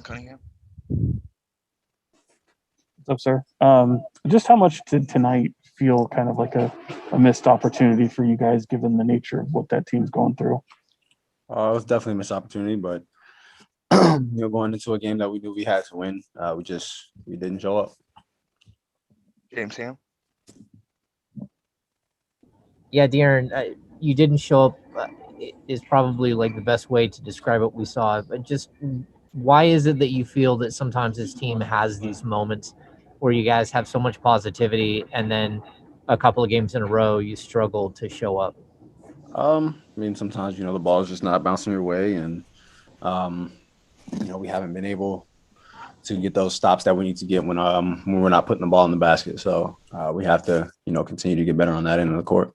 Cunningham. What's up, sir? Just how much did tonight feel kind of like a missed opportunity for you guys, given the nature of what that team's going through? It was definitely a missed opportunity, but going into a game that we knew we had to win, we didn't show up. James Ham. Yeah, DeAaron, you didn't show up is probably like the best way to describe what we saw. But just why is it that you feel that sometimes this team has these moments where you guys have so much positivity and then a couple of games in a row you struggle to show up? Sometimes, the ball is just not bouncing your way, and, we haven't been able to get those stops that we need to get when we're not putting the ball in the basket. So we have to, continue to get better on that end of the court.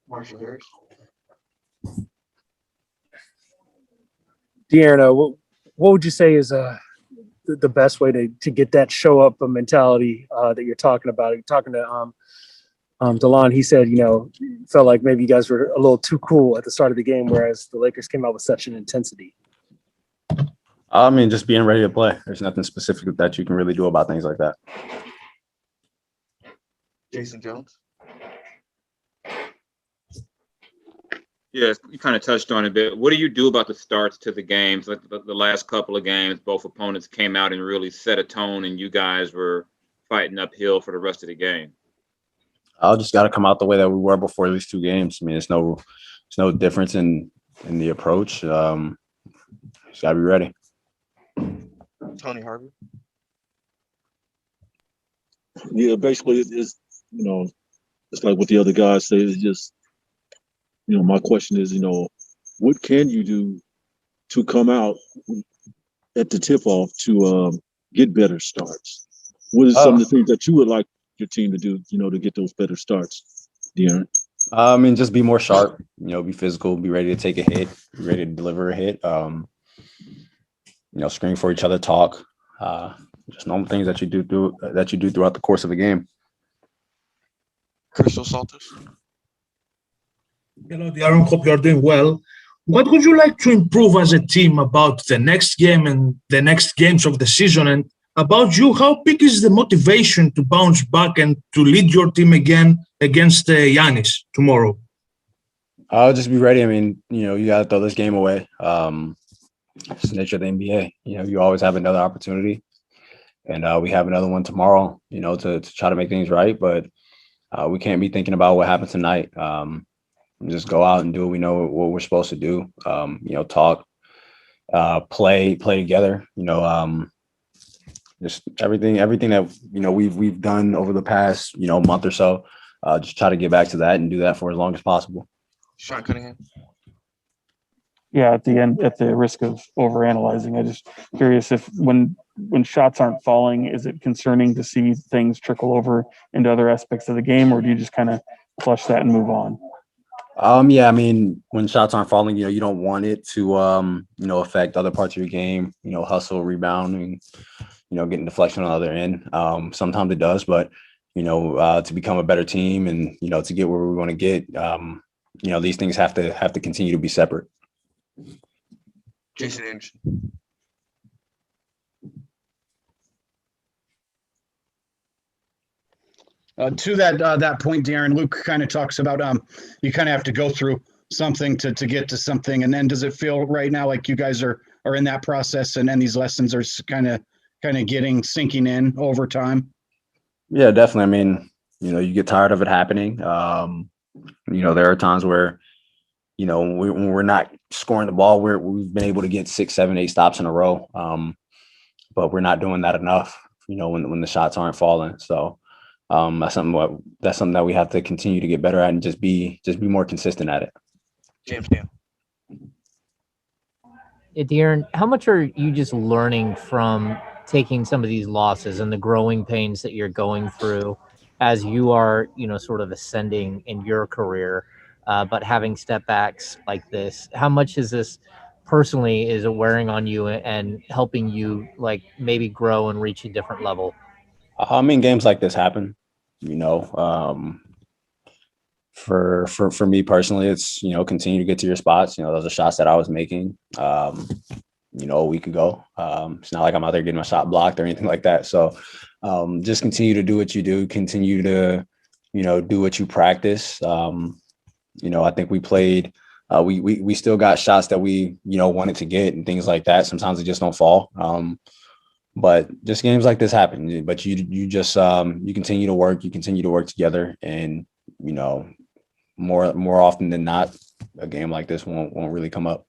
Marshall Harris. DeAaron, what would you say is the best way to get that show up mentality that you're talking about? You're talking to DeLon. He said, felt like maybe you guys were a little too cool at the start of the game, whereas the Lakers came out with such an intensity. Just being ready to play. There's nothing specific that you can really do about things like that. Jason Jones. Yes, you kind of touched on it a bit. What do you do about the starts to the games? Like the last couple of games, both opponents came out and really set a tone, and you guys were fighting uphill for the rest of the game. I just got to come out the way that we were before these two games. It's no difference in the approach. Just got to be ready. Tony Harvey. Yeah, basically, it's like what the other guys say. It's just, my question is, what can you do to come out at the tip-off to get better starts? What are some of the things that you would like your team to do, to get those better starts, DeAaron? Just be more sharp, be physical, be ready to take a hit, be ready to deliver a hit, scream for each other, talk, just normal things that you do throughout the course of a game. Crystal Salters. Hello, DeAaron. Hope you are doing well. What would you like to improve as a team about the next game and the next games of the season? And about you, how big is the motivation to bounce back and to lead your team again against Giannis tomorrow? I'll just be ready. You got to throw this game away. It's the nature of the NBA. You always have another opportunity. And we have another one tomorrow, to try to make things right. But we can't be thinking about what happened tonight. Just go out and do what we know what we're supposed to do. Talk, play together. Just everything that we've done over the past month or so. Just try to get back to that and do that for as long as possible. Sean Cunningham. Yeah, at the end, at the risk of overanalyzing, I'm just curious if when shots aren't falling, is it concerning to see things trickle over into other aspects of the game, or do you just kind of flush that and move on? When shots aren't falling, you don't want it to, affect other parts of your game, hustle, rebounding, getting deflection on the other end. Sometimes it does, but, to become a better team and, to get where we want to get, these things have to continue to be separate. Jason Anderson. To that point, DeAaron, Luke kind of talks about you kind of have to go through something to get to something, and then does it feel right now like you guys are in that process, and then these lessons are kind of sinking in over time? Yeah, definitely. You get tired of it happening. There are times where when we're not scoring the ball, we've been able to get 6, 7, 8 stops in a row, but we're not doing that enough. When the shots aren't falling, so. That's something that we have to continue to get better at and just be more consistent at it. James Ham. DeAaron, how much are you just learning from taking some of these losses and the growing pains that you're going through as you are, sort of ascending in your career, but having step backs like this? How much is this personally is it wearing on you and helping you like maybe grow and reach a different level? Games like this happen. For me personally, it's continue to get to your spots. Those are shots that I was making. a week ago. It's not like I'm out there getting my shot blocked or anything like that. So just continue to do what you do, continue to, do what you practice. I think we played, we still got shots that we, wanted to get and things like that. Sometimes they just don't fall. But just games like this happen, but you just, you continue to work together, and, more often than not, a game like this won't really come up.